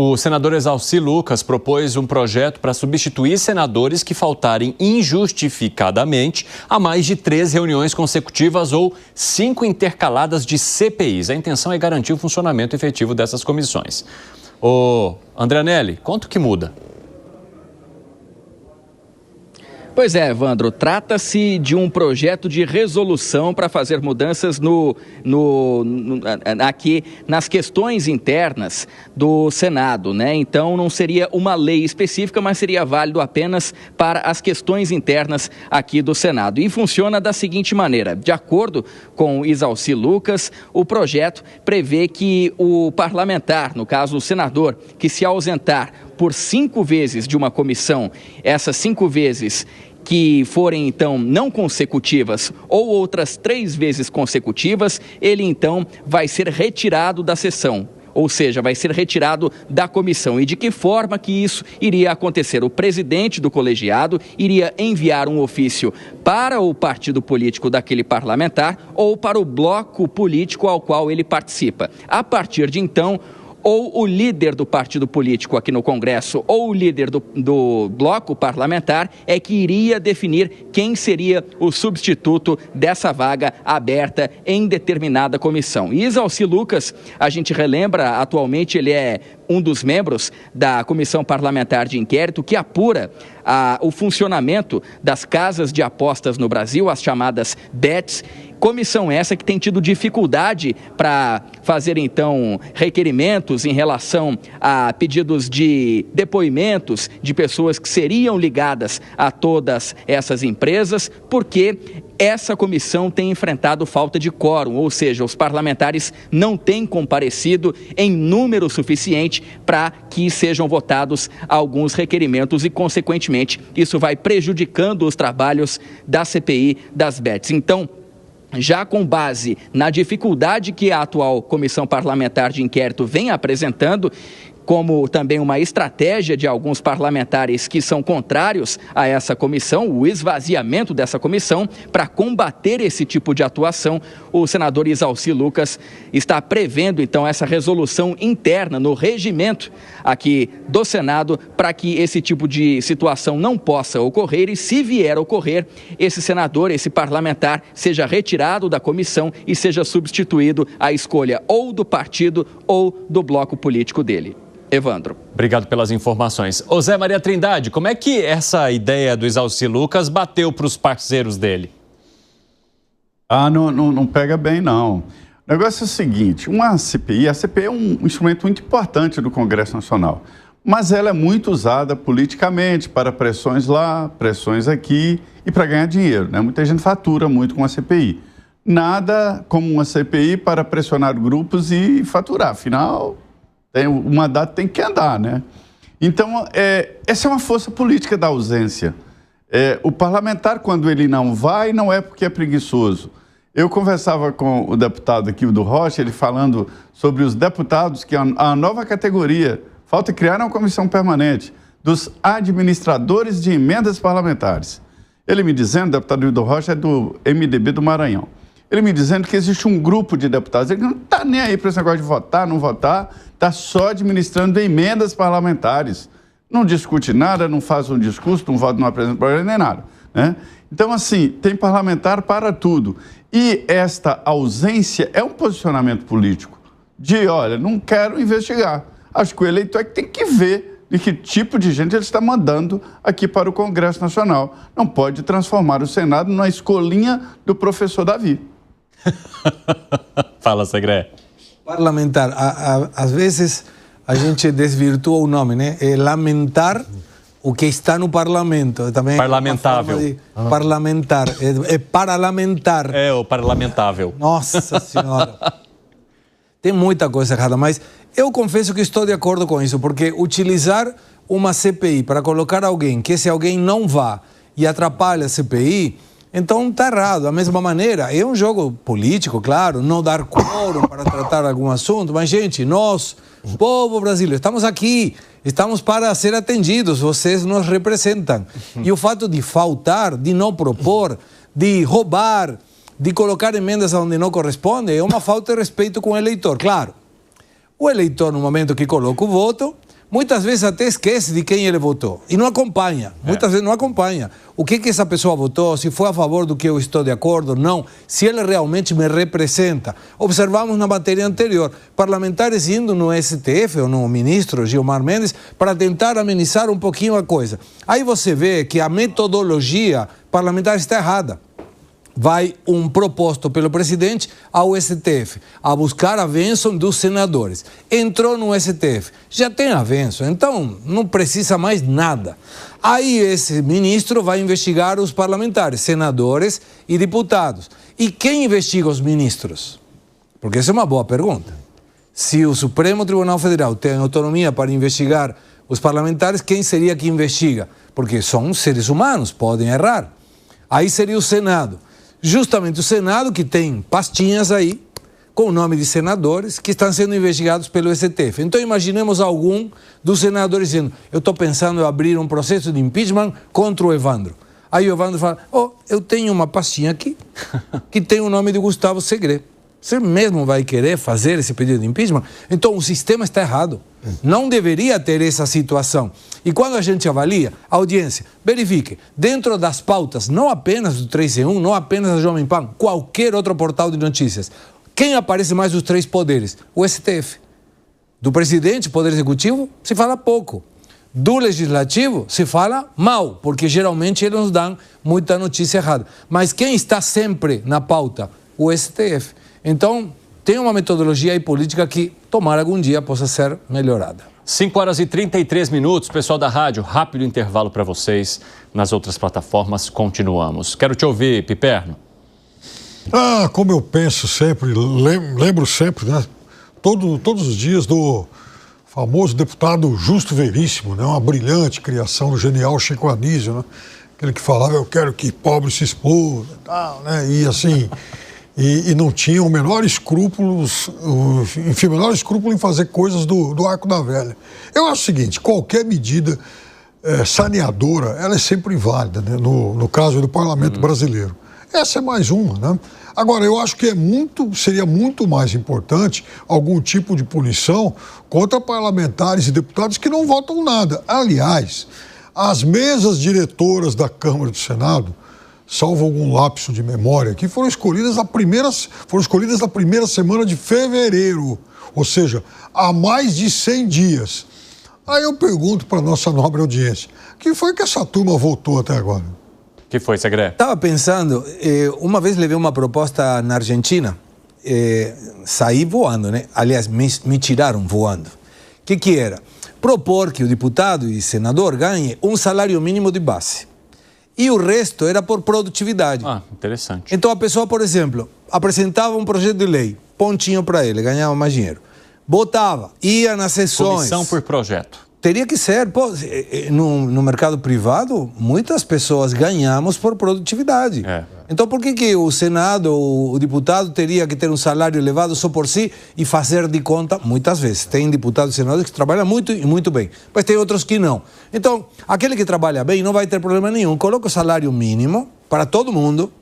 O senador Exalci Lucas propôs um projeto para substituir senadores que faltarem injustificadamente a mais de 3 reuniões consecutivas ou 5 intercaladas de CPIs. A intenção é garantir o funcionamento efetivo dessas comissões. Ô, André Anelli, quanto que muda? Pois é, Evandro, trata-se de um projeto de resolução para fazer mudanças aqui nas questões internas do Senado, né? Então não seria uma lei específica, mas seria válido apenas para as questões internas aqui do Senado. E funciona da seguinte maneira: de acordo com Exalci Lucas, o projeto prevê que o parlamentar, no caso o senador, que se ausentar por 5 vezes de uma comissão, essas 5 vezes que forem, então, não consecutivas ou outras 3 vezes consecutivas, ele, então, vai ser retirado da sessão. Ou seja, vai ser retirado da comissão. E de que forma que isso iria acontecer? O presidente do colegiado iria enviar um ofício para o partido político daquele parlamentar ou para o bloco político ao qual ele participa. A partir de então, ou o líder do partido político aqui no Congresso ou o líder do bloco parlamentar é que iria definir quem seria o substituto dessa vaga aberta em determinada comissão. E Exalci Lucas, a gente relembra, atualmente ele é um dos membros da Comissão Parlamentar de Inquérito que apura o funcionamento das casas de apostas no Brasil, as chamadas bets. Comissão essa que tem tido dificuldade para fazer, então, requerimentos em relação a pedidos de depoimentos de pessoas que seriam ligadas a todas essas empresas, porque essa comissão tem enfrentado falta de quórum, ou seja, os parlamentares não têm comparecido em número suficiente para que sejam votados alguns requerimentos e, consequentemente, isso vai prejudicando os trabalhos da CPI das bets. Então, já com base na dificuldade que a atual Comissão Parlamentar de Inquérito vem apresentando, como também uma estratégia de alguns parlamentares que são contrários a essa comissão, o esvaziamento dessa comissão, para combater esse tipo de atuação, o senador Exalci Lucas está prevendo, então, essa resolução interna no regimento aqui do Senado para que esse tipo de situação não possa ocorrer e, se vier a ocorrer, esse senador, esse parlamentar, seja retirado da comissão e seja substituído à escolha ou do partido ou do bloco político dele. Evandro. Obrigado pelas informações. Ô Zé Maria Trindade, como é que essa ideia do Exalci Lucas bateu para os parceiros dele? Não pega bem, não. O negócio é o seguinte, a CPI é um instrumento muito importante do Congresso Nacional, mas ela é muito usada politicamente para pressões lá, pressões aqui e para ganhar dinheiro, né? Muita gente fatura muito com a CPI. Nada como uma CPI para pressionar grupos e faturar, afinal... o mandato tem que andar, né? Então, essa é uma força política da ausência. O parlamentar, quando ele não vai, não é porque é preguiçoso. Eu conversava com o deputado aqui, o do Rocha, ele falando sobre os deputados, que é a nova categoria, falta criar uma comissão permanente, dos administradores de emendas parlamentares. Ele me dizendo, o deputado do Rocha é do MDB do Maranhão, ele me dizendo que existe um grupo de deputados, ele não está nem aí para esse negócio de votar, não votar, está só administrando emendas parlamentares. Não discute nada, não faz um discurso, não vota, não apresenta problema, nem nada, né? Então, assim, tem parlamentar para tudo. E esta ausência é um posicionamento político de, olha, não quero investigar. Acho que o eleitor é que tem que ver de que tipo de gente ele está mandando aqui para o Congresso Nacional. Não pode transformar o Senado numa escolinha do professor Davi. Fala, Segré. Parlamentar, às vezes a gente desvirtua o nome, né? É lamentar o que está no parlamento. Também parlamentável. Parlamentar, é parlamentar. É, o parlamentável. Nossa Senhora. Tem muita coisa errada, mas eu confesso que estou de acordo com isso, porque utilizar uma CPI para colocar alguém, que esse alguém não vá e atrapalha a CPI, então está errado. Da mesma maneira, é um jogo político, claro, não dar quórum para tratar algum assunto, mas, gente, nós, povo brasileiro, estamos aqui, estamos para ser atendidos, vocês nos representam. E o fato de faltar, de não propor, de roubar, de colocar emendas onde não corresponde, é uma falta de respeito com o eleitor. Claro, o eleitor, no momento que coloca o voto, muitas vezes até esquece de quem ele votou e não acompanha, muitas vezes não acompanha. O que essa pessoa votou, se foi a favor do que eu estou de acordo, não, se ele realmente me representa. Observamos na matéria anterior, parlamentares indo no STF ou no ministro Gilmar Mendes para tentar amenizar um pouquinho a coisa. Aí você vê que a metodologia parlamentar está errada. Vai um proposto pelo presidente ao STF a buscar a bênção dos senadores. Entrou no STF, já tem a bênção, então não precisa mais nada. Aí esse ministro vai investigar os parlamentares, senadores e deputados. E quem investiga os ministros? Porque essa é uma boa pergunta. Se o Supremo Tribunal Federal tem autonomia para investigar os parlamentares, quem seria que investiga? Porque são seres humanos, podem errar. Aí seria o Senado. Justamente o Senado, que tem pastinhas aí, com o nome de senadores, que estão sendo investigados pelo STF. Então, imaginemos algum dos senadores dizendo, eu estou pensando em abrir um processo de impeachment contra o Evandro. Aí o Evandro fala, eu tenho uma pastinha aqui, que tem o nome de Gustavo Segre. Você mesmo vai querer fazer esse pedido de impeachment? Então, o sistema está errado. Não deveria ter essa situação. E quando a gente avalia, a audiência, verifique, dentro das pautas, não apenas do 3 em 1, não apenas da Jovem Pan, qualquer outro portal de notícias, quem aparece mais dos três poderes? O STF. Do presidente, Poder Executivo, se fala pouco. Do Legislativo, se fala mal, porque geralmente eles nos dão muita notícia errada. Mas quem está sempre na pauta? O STF. Então, tem uma metodologia aí política que, tomara algum dia, possa ser melhorada. 5h33, pessoal da rádio, rápido intervalo para vocês. Nas outras plataformas, continuamos. Quero te ouvir, Piperno. Como eu penso sempre, lembro sempre, né? Todos os dias do famoso deputado Justo Veríssimo, né? Uma brilhante criação do genial Chico Anísio, né? Aquele que falava, eu quero que pobre se exploda e tal, né? E assim... E não tinha o menor escrúpulo em fazer coisas do arco da velha. Eu acho o seguinte, qualquer medida saneadora, ela é sempre válida, né? No caso do parlamento brasileiro. Essa é mais uma, né? Agora, eu acho que seria muito mais importante algum tipo de punição contra parlamentares e deputados que não votam nada. Aliás, as mesas diretoras da Câmara e do Senado, salvo algum lapso de memória, que foram escolhidas na primeira semana de fevereiro, ou seja, há mais de 100 dias. Aí eu pergunto para a nossa nobre audiência, que foi que essa turma votou até agora? Que foi, Segre? Estava pensando, uma vez levei uma proposta na Argentina, saí voando, né? Aliás, me tiraram voando. O que era? Propor que o deputado e senador ganhe um salário mínimo de base. E o resto era por produtividade. Interessante. Então a pessoa, por exemplo, apresentava um projeto de lei, pontinho para ele, ganhava mais dinheiro. Botava, ia nas sessões. Comissão por projeto. Teria que ser. No mercado privado, muitas pessoas ganhamos por produtividade. Então por que o Senado, o deputado, teria que ter um salário elevado só por si e fazer de conta? Muitas vezes. Tem deputados e senadores que trabalham muito e muito bem, mas tem outros que não. Então, aquele que trabalha bem não vai ter problema nenhum. Coloca o salário mínimo para todo mundo.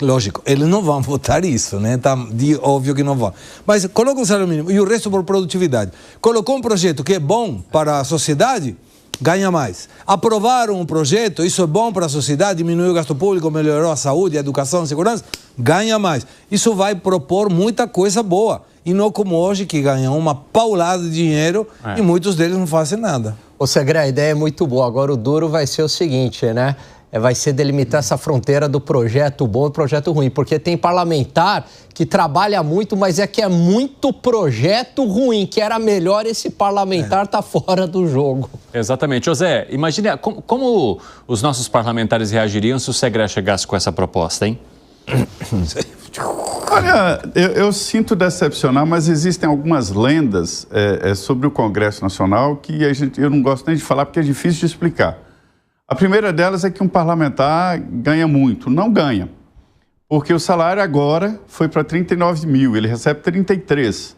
Lógico, eles não vão votar isso, né? Tá óbvio que não vão. Mas coloca o salário mínimo e o resto por produtividade. Colocou um projeto que é bom para a sociedade, ganha mais. Aprovaram um projeto, isso é bom para a sociedade, diminuiu o gasto público, melhorou a saúde, a educação, a segurança, ganha mais. Isso vai propor muita coisa boa. E não como hoje, que ganham uma paulada de dinheiro e muitos deles não fazem nada. Ô Segre, a ideia é muito boa. Agora o duro vai ser o seguinte, né? Vai ser delimitar essa fronteira do projeto bom e projeto ruim, porque tem parlamentar que trabalha muito, mas é muito projeto ruim, que era melhor esse parlamentar tá fora do jogo. Exatamente. José, imagine como os nossos parlamentares reagiriam se o Segre chegasse com essa proposta, hein? Olha, eu sinto decepcionar, mas existem algumas lendas sobre o Congresso Nacional que eu não gosto nem de falar porque é difícil de explicar. A primeira delas é que um parlamentar ganha muito. Não ganha, porque o salário agora foi para 39 mil, ele recebe 33.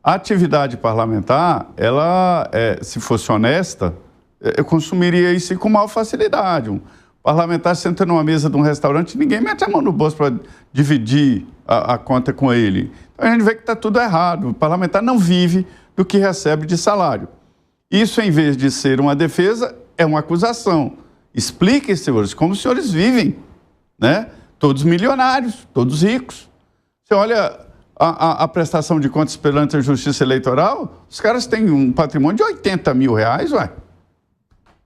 A atividade parlamentar, ela, se fosse honesta, eu consumiria isso com maior facilidade. Um parlamentar senta numa mesa de um restaurante, ninguém mete a mão no bolso para dividir a conta com ele. Então a gente vê que está tudo errado. O parlamentar não vive do que recebe de salário. Isso, em vez de ser uma defesa, é uma acusação. Expliquem, senhores, como os senhores vivem, né? Todos milionários, todos ricos. Você olha a prestação de contas perante a Justiça Eleitoral, os caras têm um patrimônio de 80 mil reais, ué.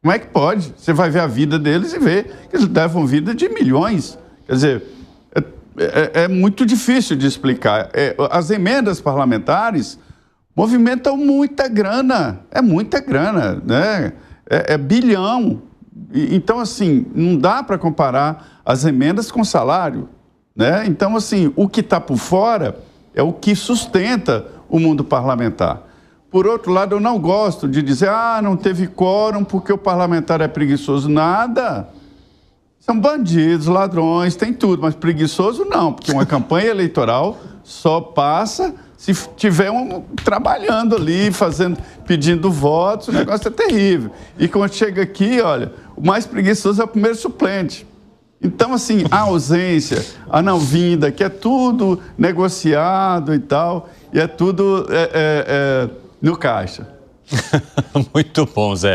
Como é que pode? Você vai ver a vida deles e ver que eles levam vida de milhões. Quer dizer, é muito difícil de explicar. As emendas parlamentares movimentam muita grana, né? É bilhão. Então, assim, não dá para comparar as emendas com salário, né? Então, assim, o que está por fora é o que sustenta o mundo parlamentar. Por outro lado, eu não gosto de dizer, não teve quórum porque o parlamentar é preguiçoso. Nada. São bandidos, ladrões, tem tudo, mas preguiçoso não, porque uma campanha eleitoral só passa se tiver trabalhando ali, pedindo votos, o negócio é terrível. E quando chega aqui, olha, o mais preguiçoso é o primeiro suplente. Então, assim, a ausência, a não vinda, que é tudo negociado e tal, e é tudo no caixa. Muito bom, Zé.